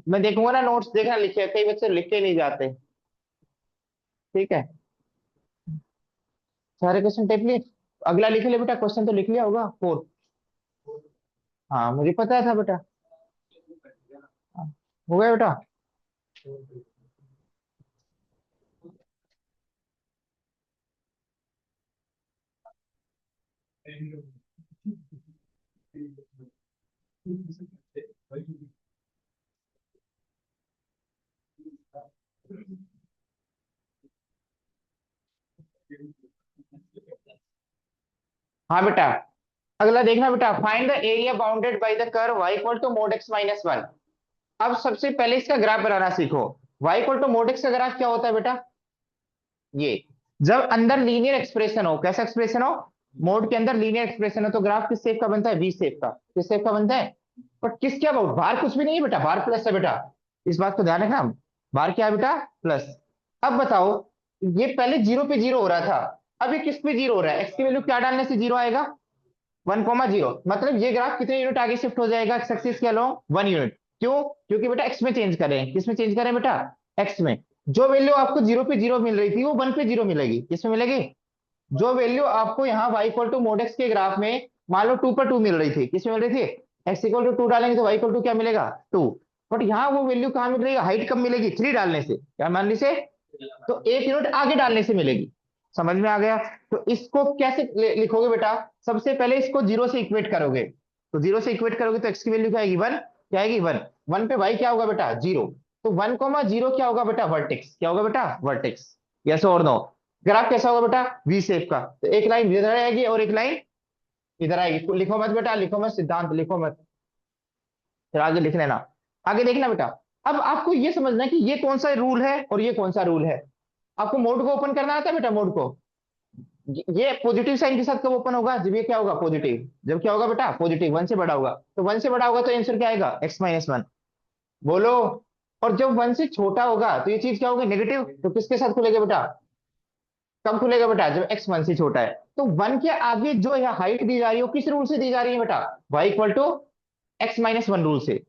मैं देखूंगा ना नोट्स, देखना लिखे, कई बच्चे लिख के नहीं जाते। ठीक है, सारे क्वेश्चन टेप लिए? अगला लिख ले बेटा, क्वेश्चन तो लिख लिया होगा, 4। हाँ मुझे पता था बेटा। हाँ, हो गया बेटा। हाँ बेटा, अगला देखना बेटा, find the area bounded by the curve y equal to mod x minus one. अब सबसे पहले इसका ग्राफ बनाना सीखो। y equal to mod x का ग्राफ क्या होता है बेटा? ये, जब अंदर लीनियर एक्सप्रेशन हो, कैसा एक्सप्रेशन हो, मोड के अंदर लीनियर एक्सप्रेशन हो, तो ग्राफ किस शेप का बनता है? वी शेप का। किस शेप का बनता है? पर किसके अबाउट? बाहर कुछ भी नहीं है बेटा, बाहर प्लस है बेटा, इस बात को ध्यान रखना। बाहर क्या है बेटा? प्लस। अब बताओ, ये पहले जीरो पे जीरो हो रहा था, अब ये किस पे जीरो हो रहा है? एक्स की वैल्यू क्या डालने से जीरो आएगा? 1,0, मतलब ये ग्राफ कितने यूनिट आगे शिफ्ट हो जाएगा एक्स एक्सिस के अलोंग? 1 यूनिट। क्यों? क्योंकि बेटा एक्स में चेंज कर रहे हैं। किस में चेंज कर रहे हैं बेटा? एक्स में। जो वैल्यू आपको जीरो पे जीरो मिल रही थी, वो वन पे जीरो मिलेगी। किसमें मिलेगी? जो वैल्यू आपको यहाँ y equal to mod x के ग्राफ में मान लो 2 पर 2 मिल रही थी, किसमें मिल रही थी? x इक्वल टू 2 डालेंगे तो y इक्वल टू क्या मिलेगा? 2। बट यहाँ वो वैल्यू कहाँ मिल रही है? हाइट कब मिलेगी? 3 डालने से। क्या मानने से? तो 1 यूनिट आगे डालने से मिलेगी। समझ में आ गया? तो इसको कैसे लिखोगे बेटा? सबसे पहले इसको जीरो से इक्वेट करोगे, तो जीरो से इक्वेट करोगे तो x की वैल्यू क्या आएगी? 1। क्या आएगी? 1। 1 पे y क्या होगा बेटा? जीरो। तो 1,0 क्या होगा बेटा? वर्टेक्स। क्या होगा बेटा? वर्टेक्स। यस और नो? ग्राफ कैसा होगा बेटा? वी शेप का। तो एक लाइन इधर आएगी और एक लाइन इधर आएगी। लिखो मत बेटा, लिखो मत, सिद्धांत लिखो मत, फिर आगे लिख लेना। आगे देखना बेटा, अब आपको ये समझना है कि ये कौन सा रूल है और ये कौन सा रूल है। आपको मोड को ओपन करना आता है बेटा? मोड को, ये पॉजिटिव साइन के साथ कब ओपन होगा? जब ये क्या होगा? पॉजिटिव। जब क्या होगा बेटा? पॉजिटिव। 1 से बड़ा होगा, तो 1 से बड़ा होगा तो आंसर क्या आएगा? x minus one. बोलो। और जब 1 से छोटा होगा तो ये चीज क्या होगी? नेगेटिव। तो किसके साथ खुलेगा बेटा? कब खुलेगा बेटा? जब x 1 से छोटा है। तो 1 के आगे जो है हाइट दी जा रही है, वो किस रूल से दी जा रही है बेटा? y equal to x minus one rule से।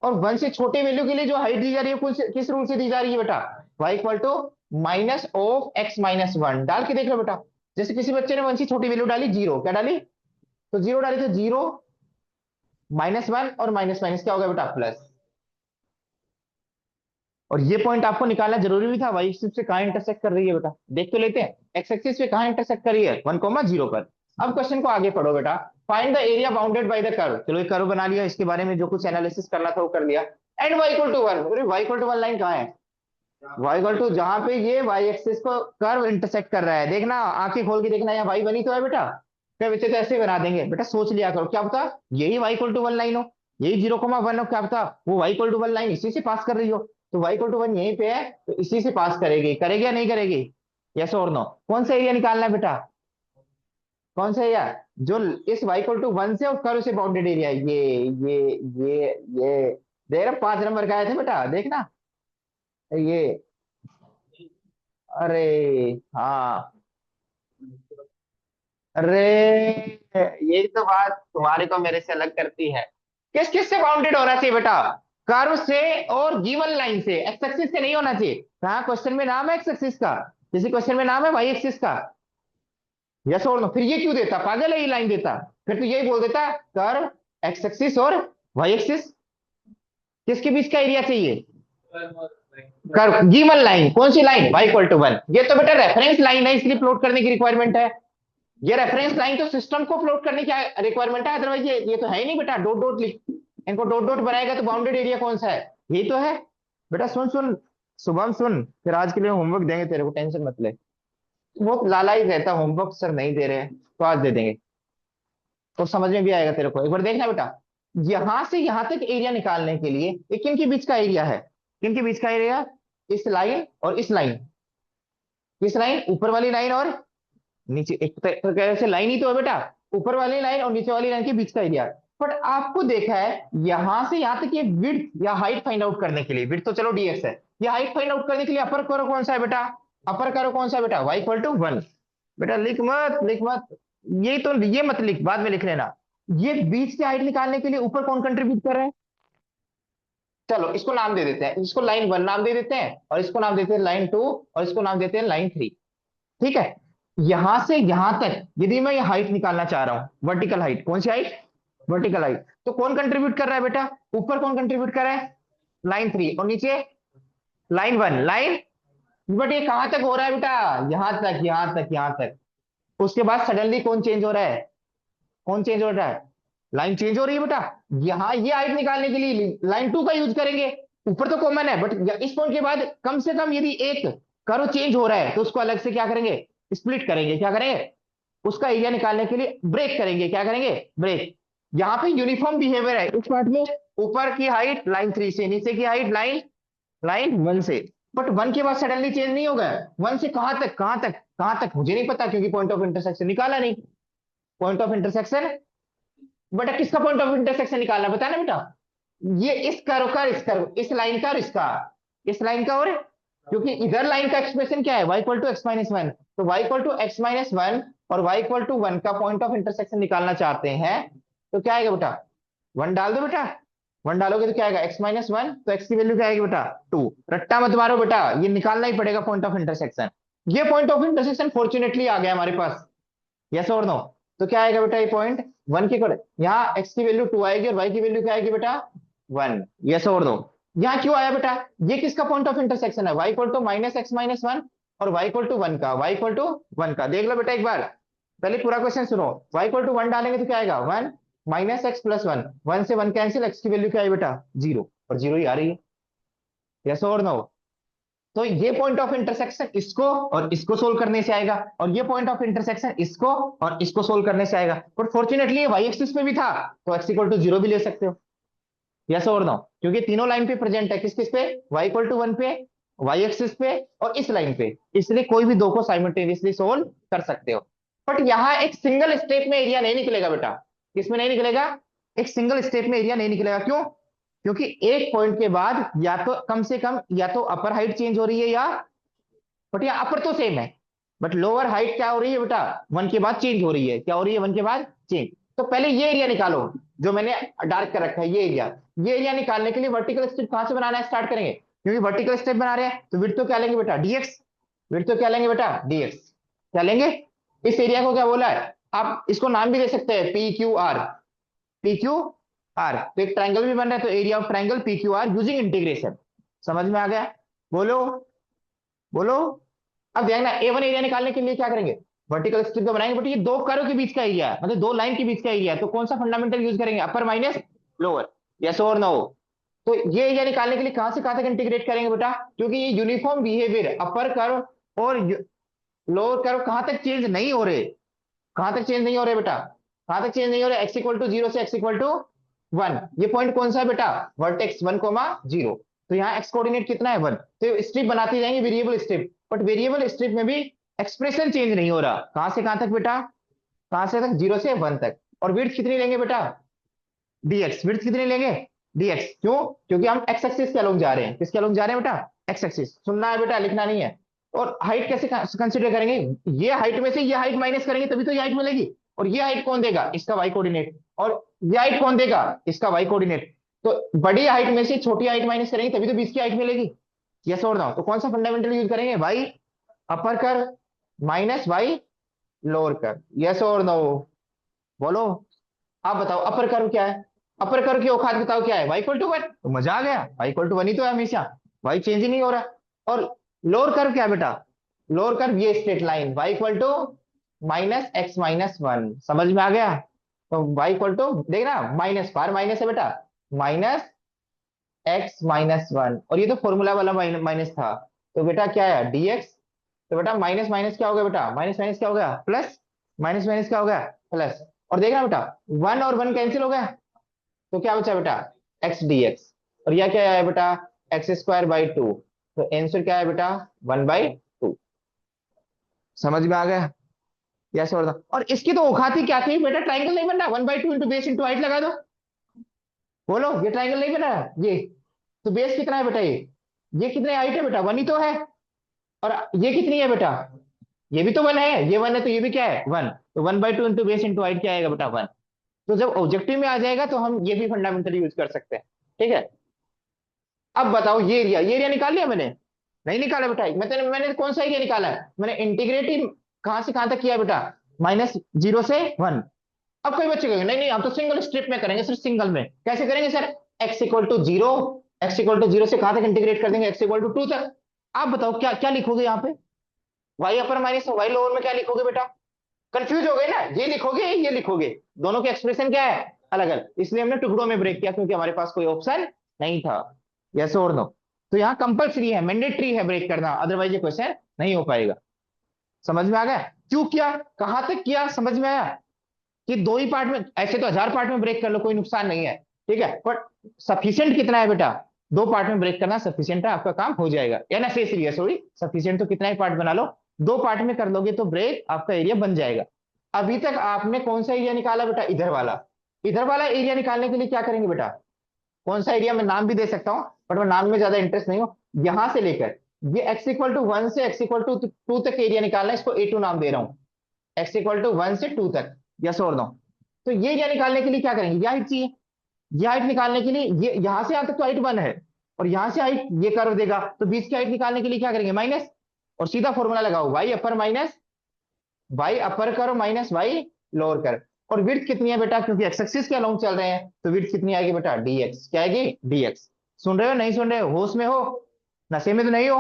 और 1 से छोटे वैल्यू के लिए जो हाइट दी जा रही है, किस रूल से दी जा रही है बेटा? y equal to minus of x minus one. डाल के देख लो बेटा। जैसे किसी बच्चे ने 1 से छोटी वैल्यू डाली जीरो, क्या डाली? तो जीरो डाली, तो जीरो माइनस वन और माइनस माइनस क्या होगा बेटा? प्लस। और ये पॉइंट आपको निकालना जरूरी भी था, वाई एक्सिस पे कहाँ इंटरसेक्ट कर रही है बेटा? देख तो लेते हैं, एक्स एक्सिस पे कहाँ इंटरसेक्ट कर रही है? 1,0 पर। अब क्वेश्चन को आगे पढ़ो बेटा। Find the area bounded by the curve. चलो एक कर्व बना लिया, इसके बारे में जो कुछ एनालिसिस करना था वो कर लिया। And y equal to one. अरे y equal to one line कहाँ है? वाई इक्वल टू जहां पे ये वाई एक्सिस को कर्व इंटरसेक्ट कर रहा है, देखना आंखें खोल के देखना, यहाँ वाई बनी तो है बेटा। क्या बच्चे तो ऐसे बना देंगे बेटा, सोच लिया करो, क्या पता यही y equal to one line हो, यही 0,1 हो, क्या पता वो y equal to one line इसी से पास कर रही हो। तो वाई इक्वल टू वन यहीं पे है, तो इसी से पास करेगी। करेगी या नहीं करेगी? यस और नो? कौन सा एरिया निकालना है बेटा? कौन सा एरिया? जो इस वाई इक्वल टू वन से और कर्व से बाउंडेड एरिया, ये देख रहा, 5 नंबर का आए थे बेटा, देखना ये। अरे हाँ, अरे ये तो बात तुम्हारे को मेरे से अलग करती है। किस किस से बाउंडेड होना चाहिए बेटा? कर्व से और गिवन लाइन से, एक्स एक्सिस से नहीं होना चाहिए। कहा क्वेश्चन में नाम है एक्स एक्सिस का? किसी क्वेश्चन में नाम है वाई एक्सिस का? यस और नो? फिर ये क्यों देता? पागल है ये लाइन देता? फिर तो यही बोल देता, कर्व एक्स एक्सिस और वाई एक्सिस किसके बीच का एरिया चाहिए? कर्व गिवन लाइन, कौन सी line? Y equal to one. ये तो बेटा रेफरेंस लाइन है, इसलिए प्लॉट करने की रिक्वायरमेंट है। ये रेफरेंस लाइन तो सिस्टम को प्लॉट करने की रिक्वायरमेंट है, अदरवाइज ये तो है ही नहीं बेटा। डॉट डॉट लिख, इनको डॉट डॉट बनाएगा तो बाउंडेड एरिया कौन सा है? यही तो है। बेटा सुन सुन, शुभम सुन, फिर आज के लिए होमवर्क देंगे तेरे को, टेंशन मत ले। वो लाला ही रहता, होमवर्क सर नहीं दे रहे हैं तो आज दे देंगे, तो समझ में भी आएगा तेरे को। एक बार देखना बेटा, यहां से यहां तक एरिया निकालने के लिए ये किन के बीच का एरिया है? किन के बीच का एरिया? इस लाइन और इस लाइन। किस लाइन? ऊपर वाली लाइन और नीचे, एक तरह से लाइन ही तो है बेटा, ऊपर वाली लाइन और नीचे वाली लाइन के बीच का एरिया। बट आपको देखा है यहां से यहां तक ये विड्थ या हाइट फाइंड आउट करने के लिए, विड्थ तो चलो डीएक्स है, ये हाइट फाइंड आउट करने के लिए अपर करो कौन सा है बेटा? अपर करो कौन सा है बेटा? Y equal to one. बेटा लिख मत, लिख मत, ये तो ये मत लिख, बाद में लिख लेना। ये बीच की हाइट निकालने के लिए ऊपर कौन कंट्रीब्यूट कर रहा है? चलो इसको नाम दे देते हैं, इसको लाइन वन नाम दे देते हैं, और इसको नाम देते हैं लाइन टू, और इसको नाम देते हैं लाइन थ्री। ठीक है? यहां से यहां तक यदि मैं ये हाइट निकालना चाह रहा हूं, वर्टिकल हाइट, कौन सी हाइट, वर्टिकल हाइट, तो कौन कंट्रीब्यूट कर रहा है बेटा, ऊपर कौन कंट्रीब्यूट कर रहा है, लाइन 3, और नीचे लाइन 1, लाइन, बट ये कहां तक हो रहा है बेटा, यहां तक, यहां तक, यहां तक। उसके बाद सडनली कौन चेंज हो रहा है, कौन चेंज हो रहा है, लाइन चेंज हो रही है बेटा। यहां ये हाइट निकालने के लिए लाइन 2 का यूज करेंगे, ऊपर तो कॉमन है, बट इस पॉइंट के बाद कम से कम यदि एक कर्व चेंज हो रहा है तो उसको अलग से क्या करेंगे, स्प्लिट करेंगे, क्या करेंगे, उसका एरिया निकालने के लिए ब्रेक करेंगे, क्या करेंगे, ब्रेक। यहाँ पे यूनिफॉर्म बिहेवियर है इस पार्ट में, ऊपर की हाइट लाइन 3 से, नीचे की हाइट लाइन लाइन 1 से, बट 1 के बाद सडनली चेंज नहीं होगा। 1 से कहां तक, कहां तक, कहां तक मुझे नहीं पता, क्योंकि पॉइंट ऑफ इंटरसेक्शन निकाला नहीं। पॉइंट ऑफ इंटरसेक्शन, बेटा किसका पॉइंट ऑफ इंटरसेक्शन निकालना, बता ना बेटा, ये इस कर्व का, इस कर्व, इस लाइन का और इसका, इस लाइन का, और क्योंकि इधर लाइन का एक्सप्रेशन क्या है, y equal to x minus one, तो y equal to x minus one और y इक्वल टू वन का पॉइंट ऑफ इंटरसेक्शन निकालना चाहते हैं, तो क्या आएगा बेटा, वन डाल दो बेटा, वन डालोगे तो क्या आएगा, एक्स माइनस वन, तो एक्स की वैल्यू क्या आएगी बेटा, टू। रट्टा मत मारो बेटा, ये निकालना ही पड़ेगा पॉइंट ऑफ इंटरसेक्शन। ये पॉइंट ऑफ इंटरसेक्शन फॉर्चुनेटली आ गया हमारे पास, यस और नो। तो क्या आएगा बेटा, ये पॉइंट 1 के कर, यहाँ एक्स की वैल्यू 2 आएगी और वाई की वैल्यू क्या आएगी बेटा, 1, यस और नो। यहाँ क्यों आया बेटा, ये किसका पॉइंट ऑफ इंटरसेक्शन है, y equal to minus x minus one और वाई इक्वल टू वन का, वाई इक्वल टू वन का, देख लो बेटा एक बार, पहले पूरा क्वेश्चन सुनो। वाई इक्वल टू वन डालेंगे तो क्या आएगा, one minus x plus one, one से वन कैंसिल, एक्स की वैल्यू क्या है बेटा, जीरो, और जीरो ही आ रही है, यस और नो। तो ये पॉइंट ऑफ इंटरसेक्शन इसको और इसको सोल्व करने से आएगा, और ये पॉइंट ऑफ इंटरसेक्शन इसको और इसको सोल्व करने से आएगा, बट फॉर्चुनेटली ये वाई एक्सिस पे भी था, तो एक्स इक्वल टू जीरो भी ले सकते हो, यस और नो, क्योंकि तीनों लाइन पे प्रेजेंट है, किस किस पे, वाई इक्वल टू वन पे, वाई एक्सिस पे और इस लाइन पे, इसलिए कोई भी दो को साइमल्टेनियसली सोल्व कर सकते हो। बट यहाँ एक सिंगल स्टेप में एरिया नहीं निकलेगा बेटा, किसमें नहीं निकलेगा, एक सिंगल स्टेप में एरिया नहीं निकलेगा, क्यों, क्योंकि एक पॉइंट के बाद या तो कम से कम या तो अपर हाइट चेंज हो रही है, या बट यहाँ अपर तो सेम है, बट लोअर हाइट क्या हो रही है बेटा, 1 के बाद चेंज हो रही है, क्या हो रही है, 1 के बाद चेंज। तो पहले ये एरिया निकालो जो मैंने डार्क कर रखा है, ये एरिया निकालने के लिए वर्टिकल स्ट्रिप कहां से बनाना है, स्टार्ट करेंगे, क्योंकि वर्टिकल स्ट्रिप बना रहे हैं तो विड्थ तो क्या लेंगे बेटा, डीएक्स, विड्थ तो क्या लेंगे बेटा, डीएक्स, क्या लेंगे, इस एरिया को क्या बोला है, आप इसको नाम भी दे सकते हैं, P Q R, P Q R, तो एक ट्राइंगल भी बन रहा है, तो area of triangle P Q R using integration, समझ में आ गया, बोलो, बोलो। अब देखना ए वन एरिया निकालने के लिए क्या करेंगे, वर्टिकल स्ट्रिप का बनाएंगे, बट ये दो कर्व के बीच का एरिया है, मतलब दो लाइन के बीच का एरिया है, तो कौन सा फंडामेंटल यूज करेंगे, अपर माइनस लोअर, यस और नो। तो ये एरिया निकालने के लिए कहां से कहां तक इंटीग्रेट करेंगे बेटा, क्योंकि ये यूनिफॉर्म बिहेवियर अपर कर्व और लोअर कर्व कहां तक चेंज नहीं हो रहे, कहां तक चेंज नहीं हो रहे बेटा, कहां तक चेंज नहीं हो रहे, एक्स इक्वल टू जीरो से एक्स इक्वल टू वन, ये पॉइंट कौन सा है बेटा, वर्टेक्स वन कोमा जीरो, तो यहाँ एक्स कोऑर्डिनेट कितना है, वन, तो स्ट्रिप बनाती जाएंगे variable strip, but variable strip में भी एक्सप्रेशन चेंज नहीं हो रहा, कहां से कहां तक बेटा, कहां से तक, जीरो से वन तक, और विड्थ कितनी लेंगे बेटा, डीएक्स, विड्थ कितनी लेंगे, डीएक्स, क्यों, क्योंकि हम एक्स एक्सिस के अलॉन्ग जा रहे हैं, किसके अलॉन्ग जा रहे हैं बेटा, एक्स एक्सिस, सुनना है बेटा, लिखना नहीं है। और हाइट कैसे कंसिडर करेंगे, ये हाइट में से ये हाइट माइनस करेंगे तभी तो ये हाइट मिलेगी, और ये हाइट कौन देगा, इसका वाई कोऑर्डिनेट, और ये हाइट कौन देगा, इसका वाई कोऑर्डिनेट, तो बड़ी हाइट में से छोटी हाइट माइनस करेंगे तभी तो बीच की हाइट मिलेगी, यस और नो। तो कौन सा फंडामेंटल यूज करेंगे, वाई अपर कर माइनस वाई लोअर कर, यस और नो, बोलो, आप बताओ अपर कर्व क्या है, अपर कर्व की औकात बताओ क्या है, वाई इक्वल टू वन, तो मजा आ गया, वाई इक्वल टू वन ही तो है हमेशा, वाई चेंज ही नहीं हो रहा। और लोअर कर्व क्या है बेटा, लोअर कर्व ये straight line y equal to minus x minus one, समझ में आ गया, तो वाई इक्वल टू देखना, माइनस बार माइनस है बेटा, माइनस एक्स माइनस वन, और ये तो फॉर्मूला वाला माइनस था, तो बेटा क्या है, डीएक्स, तो बेटा माइनस माइनस क्या हो गया बेटा, माइनस माइनस क्या हो गया, प्लस, माइनस माइनस क्या हो गया, प्लस, और देखना बेटा वन और वन कैंसिल हो गया, तो क्या बचा बेटा, एक्स डी एक्स, और यह क्या है बेटा, एक्स स्क्वायर बाई टू, तो आंसर क्या है बेटा, वन बाई टू, समझ में आ गया, यस और इसकी तो औकात ही क्या थी बेटा, ट्राइंगल नहीं बन रहा, one by two into base into height लगा दो, बोलो, ये ट्राइंगल नहीं बन रहा ये, तो बेस कितना है बेटा, ये कितने हाइट है बेटा, वन ही तो है, और ये कितनी है बेटा, ये भी तो वन है, ये वन है तो ये भी क्या है, वन, तो one by two into base into height क्या आएगा बेटा, वन। तो जब ऑब्जेक्टिव में आ जाएगा तो हम ये भी फंडामेंटल यूज कर सकते हैं, ठीक है। अब बताओ ये एरिया निकाल लिया मैंने, नहीं निकाला बेटा, मैंने कौन सा एरिया निकाला है, मैंने इंटीग्रेटिव कहां से कहां तक किया बेटा? -0 से 1। अब कोई बच्चे कहेंगे नहीं नहीं हम तो सिंगल स्ट्रिप में करेंगे, सिर्फ सिंगल में कैसे करेंगे सर? x = 0, x = 0 से कहां तक इंटीग्रेट कर देंगे? x = 2 तक। आप बताओ क्या क्या लिखोगे यहाँ पे? Y upper minus y lower में क्या लिखोगे बेटा? कंफ्यूज हो गए ना? ये लिखोगे ये लिखोगे, दोनों की एक्सप्रेशन क्या है? अलग अलग, इसलिए हमने टुकड़ों में ब्रेक किया क्योंकि हमारे पास कोई ऑप्शन नहीं था। यस और नो? तो यहाँ कंपलसरी है, मैंडेटरी है ब्रेक करना, अदरवाइज ये क्वेश्चन नहीं हो पाएगा। समझ में आ गया क्यों किया, कहां तक किया, समझ में आया? कि दो ही पार्ट में, ऐसे तो 1000 पार्ट में ब्रेक कर लो कोई नुकसान नहीं है, ठीक है, बट सफिशियंट कितना है बेटा? दो पार्ट में ब्रेक करना सफिशियंट है, आपका काम हो जाएगा, या नेसेसरी है, सॉरी, सफिशियंट तो कितना ही पार्ट बना लो, दो पार्ट में कर लोगे तो ब्रेक आपका एरिया बन जाएगा। अभी तक आपने कौन सा एरिया निकाला बेटा? इधर वाला। इधर वाला एरिया निकालने के लिए क्या करेंगे बेटा? कौन सा एरिया? मैं नाम भी दे सकता हूँ, बट मैं नाम में ज्यादा इंटरेस्ट नहीं हूँ। यहां से लेकर ये x = 1 से x = 2 तक एरिया निकालना है, इसको A2 नाम दे रहा हूँ। x = 1 से 2 तक। यस और नो? तो ये एरिया निकालने के लिए क्या करेंगे? ये हाइट चाहिए। ये हाइट निकालने के लिए ये यहां से यहां तक तो हाइट 1 है, और यहां से हाइट ये कर्व देगा, तो बीच की हाइट निकालने के लिए क्या करेंगे? माइनस। और सीधा फॉर्मूला लगाओ, वाई अपर माइनस वाई अपर करो माइनस वाई लोअर कर। और विड्थ कितनी है बेटा? क्योंकि एक्स एक्सिस के अलोंग चल रहे हैं, तो विड्थ कितनी आएगी बेटा? dx। क्या आएगी? dx। सुन रहे हो नहीं सुन रहे हो? होश में हो? नशे में तो नहीं हो?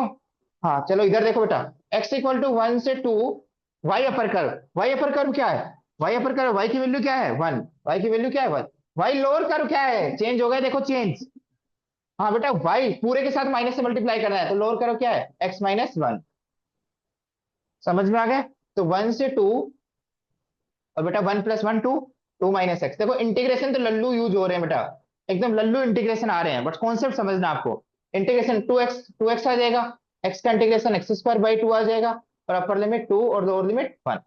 हाँ चलो इधर देखो बेटा, x = 1 से 2, वाई अपर कर्व क्या है? वाई अपर कर्व, वाई की वैल्यू क्या है? 1। वाई की वैल्यू क्या है? 1। वाई लोअर कर्व क्या है? चेंज हो गया, देखो चेंज। हाँ बेटा, वाई पूरे के साथ माइनस से मल्टीप्लाई करना है, तो लोअर कर्व क्या है? x - 1। समझ में आ गया? तो 1 से 2, और बेटा 1 + 1 2, 2 - x। देखो इंटीग्रेशन तो लल्लू यूज हो रहे हैं बेटा, एकदम लल्लू इंटीग्रेशन आ रहे हैं, बट कॉन्सेप्ट समझना आपको। इंटीग्रेशन 2x आ जाएगा, x का इंटीग्रेशन x² / 2 आ जाएगा, और अपर लिमिट 2 और लोअर लिमिट 1।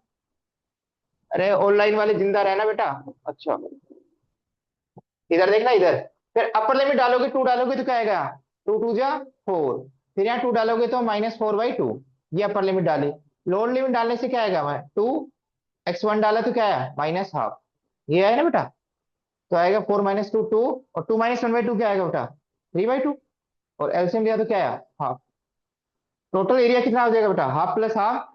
अरे ऑनलाइन वाले जिंदा रहना बेटा। अच्छा, इधर देखना इधर। फिर अपर लिमिट डालोगे, 2 डालोगे तो क्या आएगा? 2 × 2 = 4। फिर यहाँ 2 डालोगे तो -4/2, ये अपर लिमिट डाले। लोअर लिमिट डालने से क्या आएगा? 2x1 डाला तो क्या है? -½ ये है ना बेटा? तो आएगा 4 - 2 2, और 2 - 1/2 क्या आएगा बेटा? 3/2। और एलसीएम लिया तो क्या है? हाफ। टोटल एरिया कितना हो जाएगा बेटा? Half plus half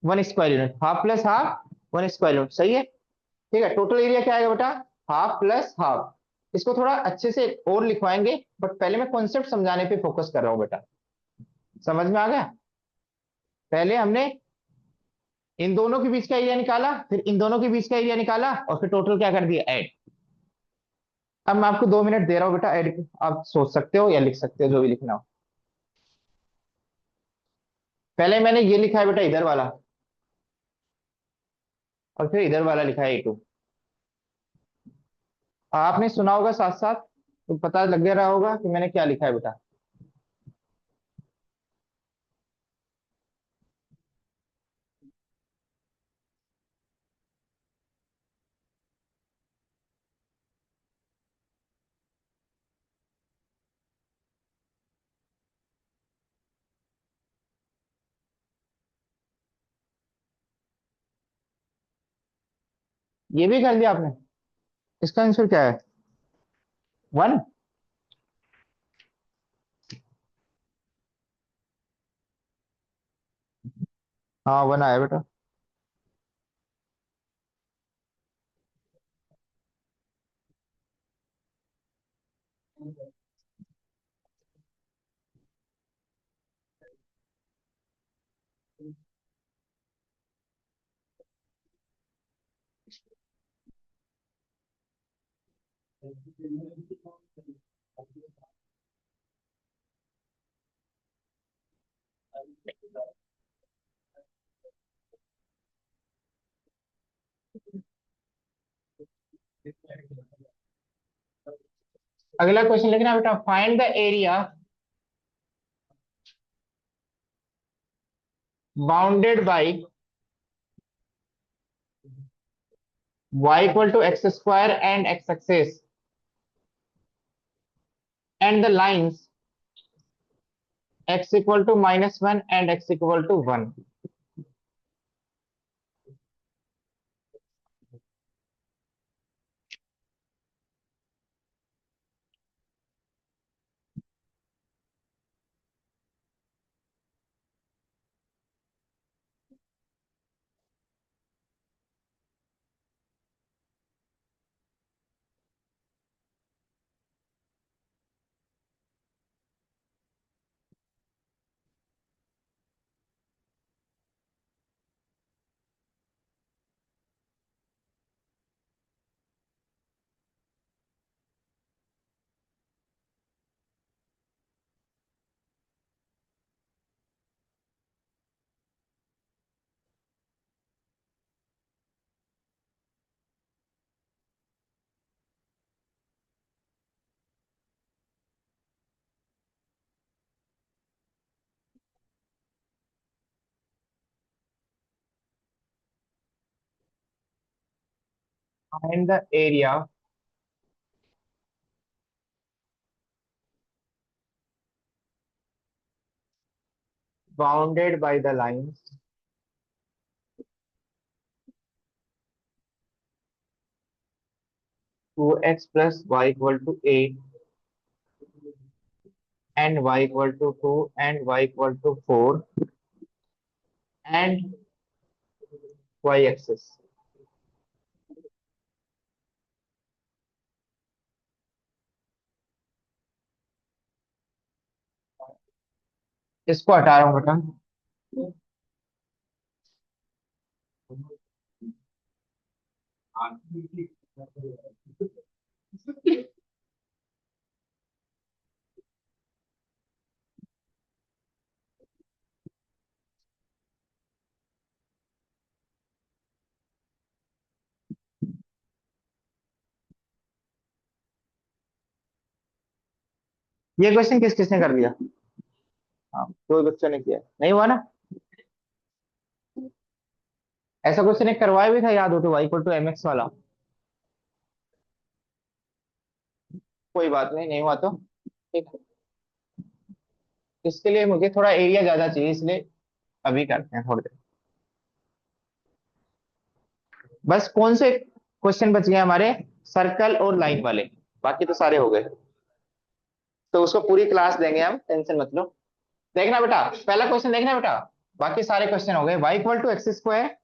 1 square unit, half plus half 1 square unit, सही है? ठीक है, टोटल एरिया क्या आएगा बेटा? Half plus half. इसको थोड़ा अच्छे से और लिखवाएंगे, बट पहले मैं कॉन्सेप्ट समझाने पे फोकस कर रहा हूँ बेटा। समझ में आ गया? पहले हमने इन दोनों के बीच का एरिया निकाला, फिर इन दोनों के बीच का एरिया निकाला, और फिर टोटल क्या कर दिया? ऐड। अब मैं आपको 2 मिनट दे रहा हूँ बेटा, ऐड आप सोच सकते हो या लिख सकते हो, जो भी लिखना हो। पहले मैंने ये लिखा है बेटा इधर वाला, और फिर इधर वाला लिखा है A2। आपने सुना होगा साथ साथ, तो पता लग गया रहा होगा कि मैंने क्या लिखा है बेटा। ये भी कर दिया आपने? इसका आंसर क्या है? 1। हाँ 1 आया बेटा। अगला क्वेश्चन लिखना बेटा, find the area bounded bye y = x² and x axis and the lines x = -1 and x = 1। Find the area bounded by the line 2x plus y equal to 8 and y equal to 2 and y equal to 4 and y axis। इसको हटा रहा हूँ बेटा। ये क्वेश्चन किस किसने कर दिया? हाँ, कोई बच्चों ने किया नहीं हुआ ना? ऐसा क्वेश्चन एक करवाया भी था, याद हो तो, y equal to m x वाला। कोई बात नहीं, नहीं हुआ तो ठीक है। इसके लिए मुझे थोड़ा एरिया ज्यादा चाहिए, इसलिए अभी करते हैं थोड़ी देर। बस कौन से क्वेश्चन बच गए हमारे? सर्कल और लाइन वाले, बाकी तो सारे हो गए। तो उसको पूरी क्लास देंगे हम, टेंशन मत लो। देखना बेटा, पहला क्वेश्चन देखना बेटा। बाकी सारे क्वेश्चन हो गए। y equal to x square,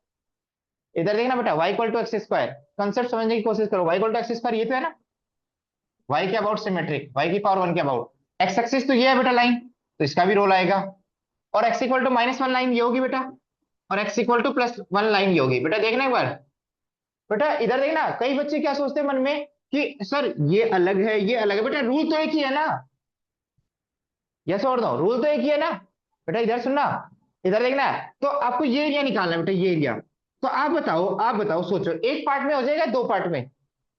इधर देखना बेटा, y equal to x square. Concept समझने की कोशिश करो। y equal to x square ये तो है ना, y के अबाउट सिमेट्रिक, y की पावर 1 के अबाउट। एक्स एक्सिस तो ये है बेटा लाइन, तो इसका भी रोल आएगा। और x इक्वल टू -1 लाइन ये होगी बेटा, और x इक्वल टू +1 लाइन ये होगी बेटा। देखना एक बार बेटा, इधर देखना। कई बच्चे क्या सोचते हैं मन में कि सर ये अलग है ये अलग है। बेटा रूल तो एक ही है ना, यस और नो, रूल तो एक ही है ना। बेटा इधर सुनना, इधर देखना। तो आपको ये एरिया निकालना है बेटा, ये एरिया। तो आप बताओ, सोचो, एक पार्ट में हो जाएगा, दो पार्ट में?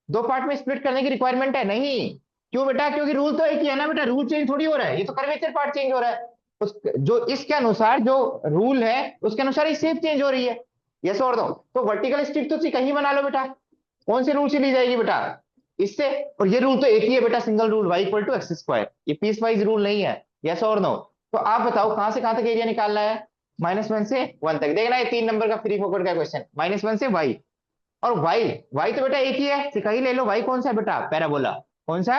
दो पार्ट में स्प्लिट करने की रिक्वायरमेंट है नहीं। क्यों बेटा? क्योंकि रूल तो एक ही है ना बेटा, रूल चेंज थोड़ी हो रहा है, ये तो कर्वेचर पार्ट चेंज हो रहा है। जो इसके अनुसार जो रूल है उसके अनुसार ही शेप चेंज हो रही है। यस और नो? तो वर्टिकल स्ट्रिप तो कहीं बना लो बेटा, कौन से रूल से ली जाएगी बेटा? इससे। और ये रूल तो एक ही है बेटा, single rule, y equal to x square. ये पीस वाइज रूल नहीं है। यस और नो? तो आप बताओ कहां से कहां तक एरिया निकालना है? -1 से 1 तक। देखना, ये 3 नंबर का फ्री फोकट का क्वेश्चन, -1 से y। और y तो बेटा एक ही है, तो कहीं ले लो। y कौन सा है बेटा? पैराबोला। कौन सा?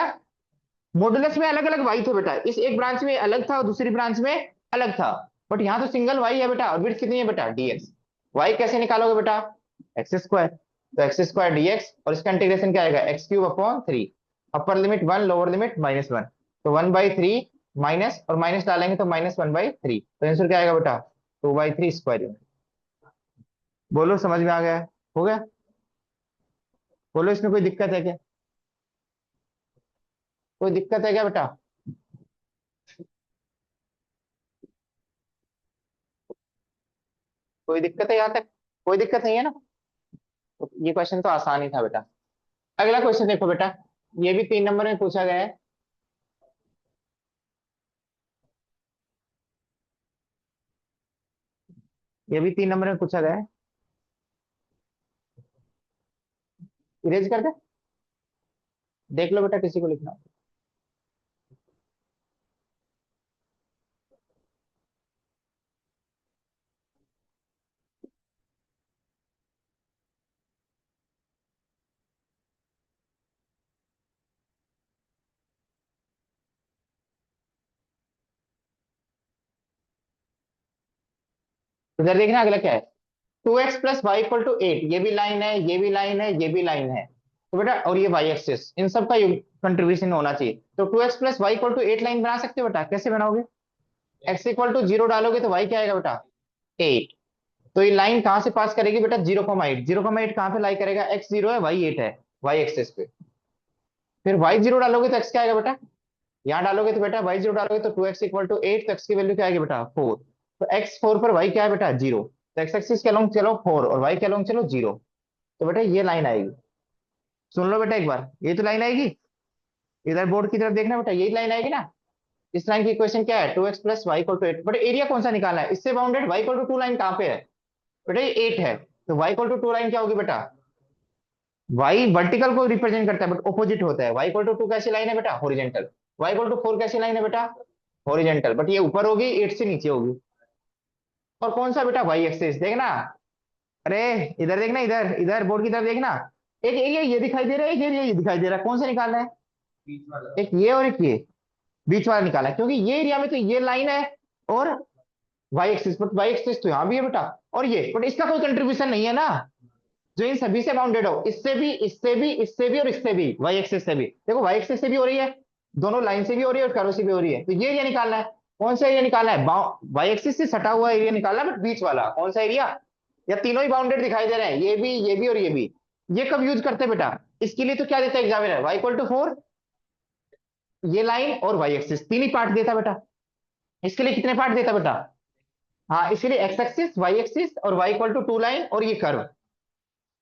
मॉडुलस में अलग अलग y थे बेटा, इस एक ब्रांच में अलग था और दूसरी ब्रांच में अलग था। बट यहाँ तो सिंगल y है बेटा, और विड्थ कितनी है बेटा? dx। y कैसे निकालोगे बेटा? X square. तो एक्स स्क्वायर dx, और इसका इंटीग्रेशन क्या आएगा? x³ upon 3। Upper limit 1, lower limit -1। तो 1/3 माइनस, और माइनस डालेंगे तो -1/3। तो आंसर क्या आएगा बेटा? 2/3 स्क्वायर। बोलो समझ में आ गया? हो गया? बोलो, इसमें कोई दिक्कत है क्या? कोई दिक्कत है क्या बेटा? कोई दिक्कत है यहाँ तक? कोई दिक्कत नहीं है ना? तो ये क्वेश्चन तो आसान ही था बेटा। अगला क्वेश्चन देखो बेटा, ये भी 3 नंबर में पूछा गया है। ये भी 3 नंबर में पूछा गया है। इरेज कर दे, देख लो बेटा, किसी को लिखना हो। इधर देखना अगला क्या है। 2x plus y equal to 8, ये भी लाइन है, ये भी लाइन है, ये भी लाइन है। तो बेटा, और ये वाई एक्सिस, इन सब का कंट्रीब्यूशन होना चाहिए। तो 2x plus y equal to 8 line बना सकते हो बेटा? कैसे बनाओगे? x इक्वल टू 0 डालोगे तो y क्या आएगा बेटा? 8। तो ये लाइन कहां से पास करेगी बेटा? 0,8। 0,8 कहां पे लाई करेगा? x 0 है, y 8 है, y एक्सिस पे। फिर y 0 डालोगे तो x क्या आएगा बेटा? यहाँ डालोगे तो बेटा, y 0 डालोगे तो 2x इक्वल टू 8, तो x की वैल्यू क्या आएगी बेटा? 4। तो x 4 पर y क्या है बेटा? 0। तो x एक्सिस के अलोंग चलो 4, और y के अलोंग चलो 0। तो बेटा ये लाइन आएगी। सुन लो बेटा एक बार, ये तो लाइन आएगी। इधर बोर्ड की तरफ देखना बेटा, यही लाइन आएगी ना। इस लाइन की इक्वेशन क्या है? 2x plus y equal to 8। But area कौन सा निकालना है? इससे bounded y equal to 2 line कहाँ पे है बेटा? ये 8 है। तो y इक्वल टू 2 लाइन क्या होगी बेटा? वाई वर्टिकल को रिप्रेजेंट करता है बट ऑपोजिट होता है। वाई इक्वल टू 2 कैसी लाइन है बेटा? हॉरिजेंटल। वाई इक्वल टू 4 कैसी लाइन है बेटा? हॉरिजेंटल, बट ये ऊपर होगी, 8 से नीचे होगी। और कौन सा बेटा? वाई एक्सिस, देखना। अरे इधर देखना, इधर इधर बोर्ड की तरफ देखना। एक ये दिखाई दे रहा है, एक ये दिखाई दे रहा है, कौन सा निकालना है? एक ये और एक ये, बीच वाला निकालना है, क्योंकि ये एरिया में तो ये लाइन है और y axis, but y axis तो यहाँ भी है बेटा। और ये, बट इसका कोई कंट्रीब्यूशन नहीं है ना, जो इन सभी से बाउंडेड हो, इससे भी, इससे भी, इससे भी और इससे भी, वाई एक्सिस से भी। देखो वाई एक्सिस से भी हो रही है, दोनों लाइन से भी हो रही है और कर्व से भी हो रही है, तो ये एरिया निकालना है। कौन सा एरिया निकालना है? वाई एक्सिस से सटा हुआ एरिया निकालना है, बट बीच वाला कौन सा एरिया? या तीनों ही बाउंडेड दिखाई दे रहे हैं, ये भी और ये भी। ये कब यूज करते हैं बेटा? इसके लिए तो क्या देता है एग्जामिनर? वाई इक्वल टू 4, ये लाइन और वाई एक्सिस, तीन ही पार्ट देता बेटा। इसके लिए कितने पार्ट देता बेटा? हाँ, इसके लिए एक्स एक्सिस, वाई एक्सिस और वाई इक्वल टू 2 लाइन और ये कर्व।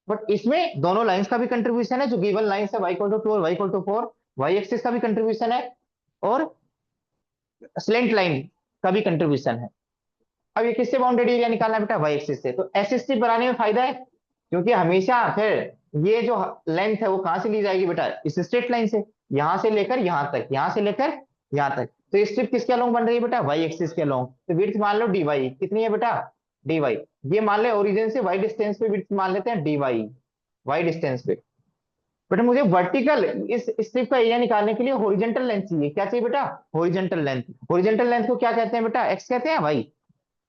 बट इसमें दोनों लाइंस का भी कंट्रीब्यूशन है, जो गिवन लाइंस है, वाई इक्वल टू 2 और y equal to 4। Y axis का भी कंट्रीब्यूशन है और स्लेंट लाइन का भी कंट्रीब्यूशन है। अब ये किससे बाउंडेड एरिया निकालना है बेटा? वाई एक्सिस से। तो एसएसटी बनाने में फायदा है, क्योंकि हमेशा फिर ये जो लेंथ है वो कहां से ली जाएगी बेटा? इस स्ट्रेट लाइन से, यहां से लेकर यहां तक, यहां से लेकर यहां तक। तो ये स्ट्रिप किसके अलोंग बन रही है बेटा? वाई एक्सिस के अलोंग। तो विड्थ मान लो डी वाई, कितनी है बेटा? D y. ये मान ले ओरिजिन से वाई डिस्टेंस पे विड्थ मान लेते हैं डी वाई, वाई डिस्टेंस पे। बेटा मुझे वर्टिकल इस स्ट्रिप का एरिया निकालने के लिए हॉरिजॉन्टल लेंथ चाहिए। क्या चाहिए बेटा? Horizontal length. हॉरिजॉन्टल लेंथ को क्या कहते हैं बेटा? एक्स कहते हैं, वाई।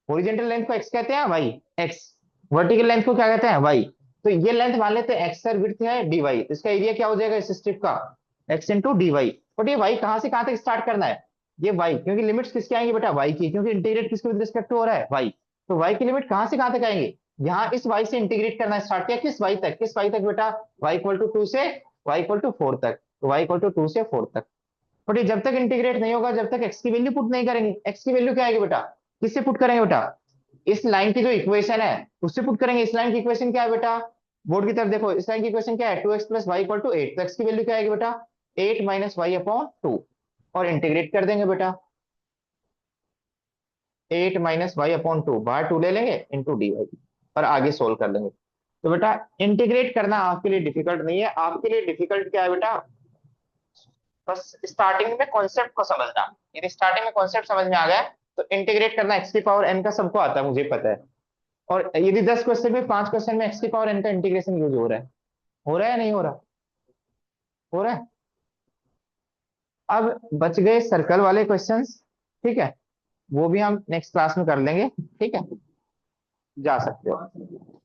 हॉरिजॉन्टल लेंथ को एक्स कहते हैं, वाई, एक्स। वर्टिकल लेंथ को क्या कहते हैं? वाई। तो ये लेंथ मान लेते हैं एक्स, सर विड्थ है डी वाई, तो इसका एरिया क्या हो जाएगा इस स्ट्रिप का? X into d y. But ये वाई कहां से कहां तक स्टार्ट करना है? ये वाई, क्योंकि लिमिट्स किसके आएंगे बेटा? वाई की, क्योंकि इंटीग्रेट किसके विद रिस्पेक्ट टू हो रहा है? वाई। तो वाई की लिमिट कहां से कहां तक आएंगे? यहाँ इस वाई से इंटीग्रेट करना स्टार्ट किया, किस वाई तक? किस वाई तक बेटा? वाई इक्वल टू 2 से वाई इक्वल टू 4 तक। तो वाई इक्वल टू 2 से 4 तक। बट ये जब तक इंटीग्रेट नहीं होगा, जब तक एक्स की वैल्यू पुट नहीं करेंगे। एक्स की वैल्यू क्या आएगी बेटा? किससे पुट करेंगे बेटा? इस लाइन की जो इक्वेशन है उससे पुट करेंगे। इस लाइन की इक्वेशन क्या है बेटा? बोर्ड की तरफ देखो, इस लाइन की इक्वेशन क्या है? 2x plus y equal to 8। तो एक्स की वैल्यू क्या आएगी बेटा? 8 माइनस वाई अपॉन 2। और इंटीग्रेट कर देंगे बेटा, 8 माइनस वाई अपॉन 2, बाहर 2 ले लेंगे इंटू डी वाई, और आगे सोल्व कर लेंगे। तो बेटा इंटीग्रेट करना आपके लिए डिफिकल्ट नहीं है। आपके लिए डिफिकल्ट क्या है बेटा? बस स्टार्टिंग में कॉन्सेप्ट को समझना। यदि स्टार्टिंग में कॉन्सेप्ट समझ में आ गया तो इंटीग्रेट करना एक्स की पावर एन का सबको आता है, मुझे पता है। और यदि 10 क्वेश्चन में 5 क्वेश्चन में एक्स की पावर एन का इंटीग्रेशन यूज हो रहा है, हो रहा है नहीं हो रहा? हो रहा है। अब बच गए सर्कल वाले क्वेश्चंस, ठीक है, वो भी हम नेक्स्ट क्लास में कर लेंगे। ठीक है, जा सकते हो।